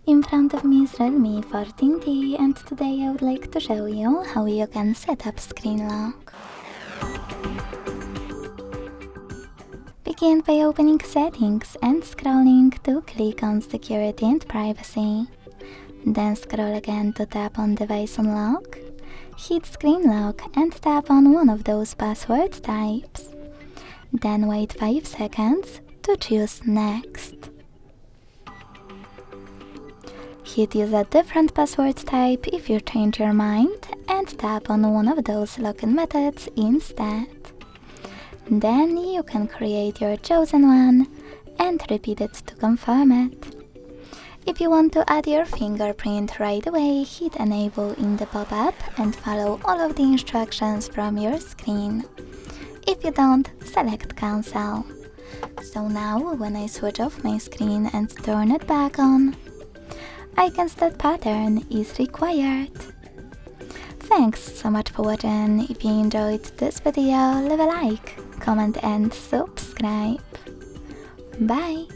In front of me is REALME 14T, and today I would like to show you how you can set up screen lock. Begin by opening Settings and scrolling to click on Security and Privacy. Then scroll again to tap on Device Unlock, hit Screen Lock and tap on one of those password types. Then wait 5 seconds to choose Next. Hit Use a different password type if you change your mind and tap on one of those login methods instead. Then you can create your chosen one and repeat it to confirm it. If you want to add your fingerprint right away, hit Enable in the pop-up and follow all of the instructions from your screen. If you don't, select Cancel. So now, when I switch off my screen and turn it back on, icons that pattern is required. Thanks so much for watching. If you enjoyed this video, leave a like, comment and subscribe. Bye!